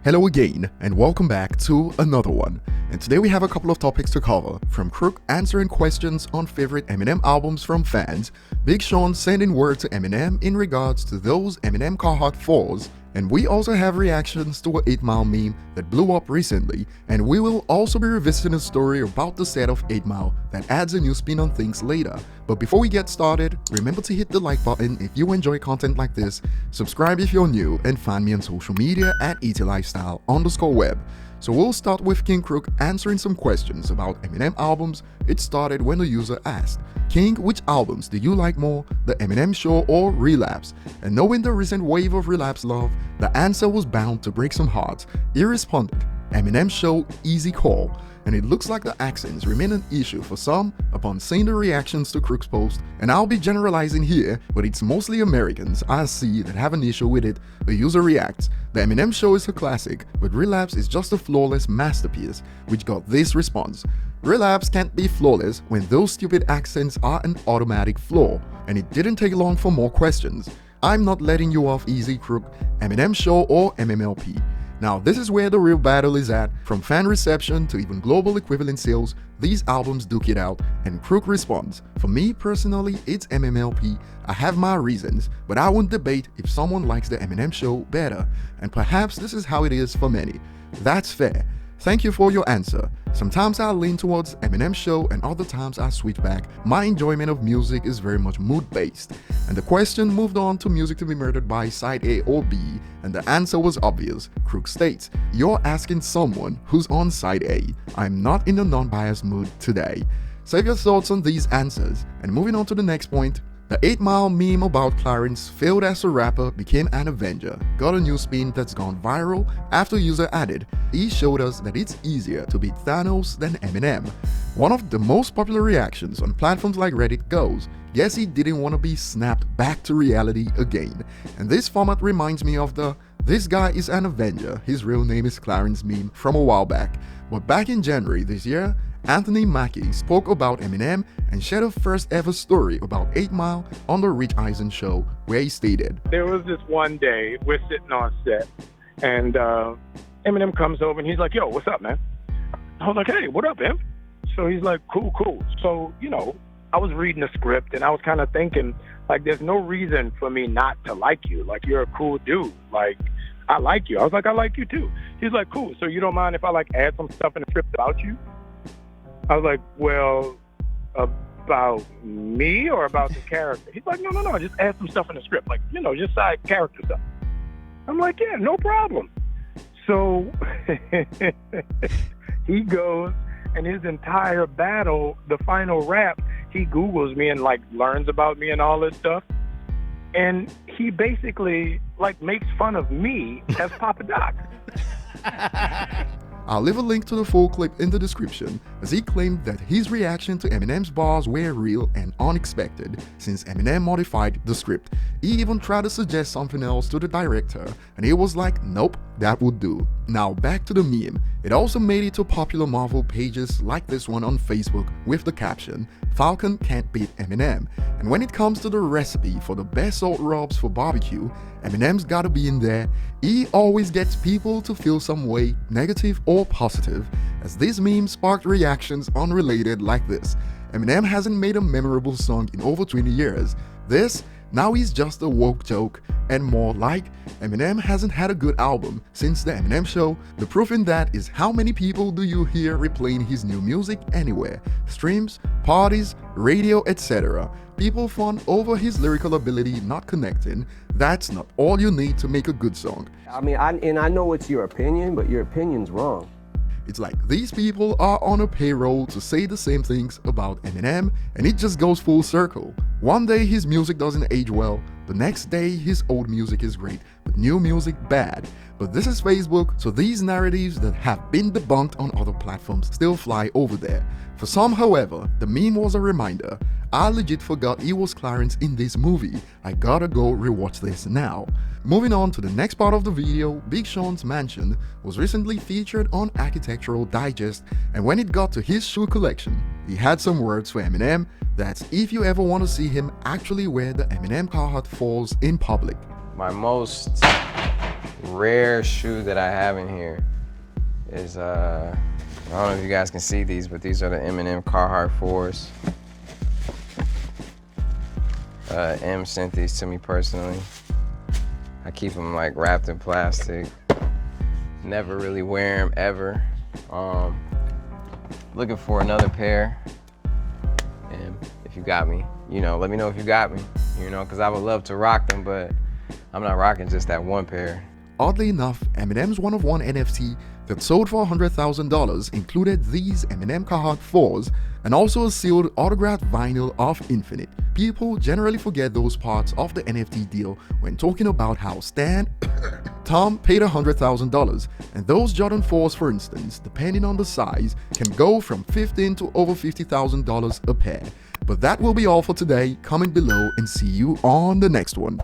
Hello again, and welcome back to another one. And today we have a couple of topics to cover, from Crook answering questions on favorite Eminem albums from fans, Big Sean sending word to Eminem in regards to those Eminem Carhartt 4s, and we also have reactions to a 8 Mile meme that blew up recently, and we will also be revisiting a story about the set of 8 Mile that adds a new spin on things later. But before we get started, remember to hit the like button if you enjoy content like this, subscribe if you're new, and find me on social media at ETLifestyle_web. So we'll start with King Crook answering some questions about Eminem albums. It started when the user asked, "King, which albums do you like more, The Eminem Show or Relapse?" And knowing the recent wave of Relapse love, the answer was bound to break some hearts. He responded, "Eminem Show, easy call." And it looks like the accents remain an issue for some upon seeing the reactions to Crook's post, and I'll be generalizing here, but it's mostly Americans I see that have an issue with it. The user reacts, "The Eminem Show is a classic, but Relapse is just a flawless masterpiece," which got this response, "Relapse can't be flawless when those stupid accents are an automatic flaw," and it didn't take long for more questions. "I'm not letting you off easy, Crook, Eminem Show or MMLP?" Now, this is where the real battle is at. From fan reception to even global equivalent sales, these albums duke it out, and Crook responds, "For me personally, it's MMLP. I have my reasons, but I won't debate if someone likes the Eminem Show better, and perhaps this is how it is for many. That's fair. Thank you for your answer. Sometimes I lean towards Eminem Show and other times I switch back. My enjoyment of music is very much mood-based." And the question moved on to music to be murdered by side A or B, and the answer was obvious. Crook states, "You're asking someone who's on side A. I'm not in a non-biased mood today." Save your thoughts on these answers, and moving on to the next point. The 8 Mile meme about Clarence failed as a rapper, became an Avenger, got a new spin that's gone viral after a user added, "He showed us that it's easier to beat Thanos than Eminem." One of the most popular reactions on platforms like Reddit goes, "Guess he didn't want to be snapped back to reality again." And this format reminds me of the "This guy is an Avenger, his real name is Clarence" meme from a while back. But back in January this year, Mackie spoke about Eminem and shared a first ever story about 8 Mile on the Rich Eisen show, where he stated, "There was this one day, we're sitting on set, and Eminem comes over and he's like, 'Yo, what's up, man?' I was like, 'Hey, what up, Em?' So he's like, 'Cool. So, I was reading the script and I was kind of thinking, like, there's no reason for me not to like you. Like, you're a cool dude. Like, I like you.' I was like, 'I like you too.' He's like, 'Cool. So you don't mind if I, like, add some stuff in the script about you?' I was like, 'Well, about me or about the character?' He's like, no, just add some stuff in the script, like, just side character stuff." I'm like, "Yeah, no problem." So he goes, and his entire battle, the final rap, he Googles me and, like, learns about me and all this stuff. And he basically, like, makes fun of me as Papa Doc. I'll leave a link to the full clip in the description, as he claimed that his reaction to Eminem's bars were real and unexpected since Eminem modified the script. He even tried to suggest something else to the director, and he was like, "Nope, that would do." Now back to the meme. It also made it to popular Marvel pages like this one on Facebook with the caption, "Falcon can't beat Eminem." And when it comes to the recipe for the best salt rubs for barbecue, Eminem's gotta be in there. He always gets people to feel some way, negative or positive, as this meme sparked reactions unrelated like this. Eminem hasn't made a memorable song in over 20 years. This, now he's just a woke joke, and more like, Eminem hasn't had a good album since The Eminem Show. The proof in that is how many people do you hear replaying his new music anywhere? Streams, parties, radio, etc. People fawn over his lyrical ability not connecting. That's not all you need to make a good song. I mean, I know it's your opinion, but your opinion's wrong. It's like these people are on a payroll to say the same things about Eminem, and it just goes full circle. One day his music doesn't age well, the next day his old music is great, but new music bad. But this is Facebook, so these narratives that have been debunked on other platforms still fly over there. For some, however, the meme was a reminder. I legit forgot he was Clarence in this movie. I gotta go rewatch this now. Moving on to the next part of the video, Big Sean's mansion was recently featured on Architectural Digest, and when it got to his shoe collection, he had some words for Eminem. That's if you ever want to see him actually wear the Eminem Carhartt 4s in public. My most rare shoe that I have in here is, I don't know if you guys can see these, but these are the Eminem Carhartt 4s. M sent these to me personally. I keep them like wrapped in plastic. Never really wear them ever. Looking for another pair. And if you got me, you know, let me know if you got me, you know, because I would love to rock them, but I'm not rocking just that one pair. Oddly enough, Eminem's one-of-one NFT that sold for $100,000 included these Eminem Carhartt 4s and also a sealed autographed vinyl of Infinite. People generally forget those parts of the NFT deal when talking about how Stan Tom paid $100,000, and those Jordan 4s, for instance, depending on the size, can go from $15,000 to over $50,000 a pair. But that will be all for today. Comment below and see you on the next one.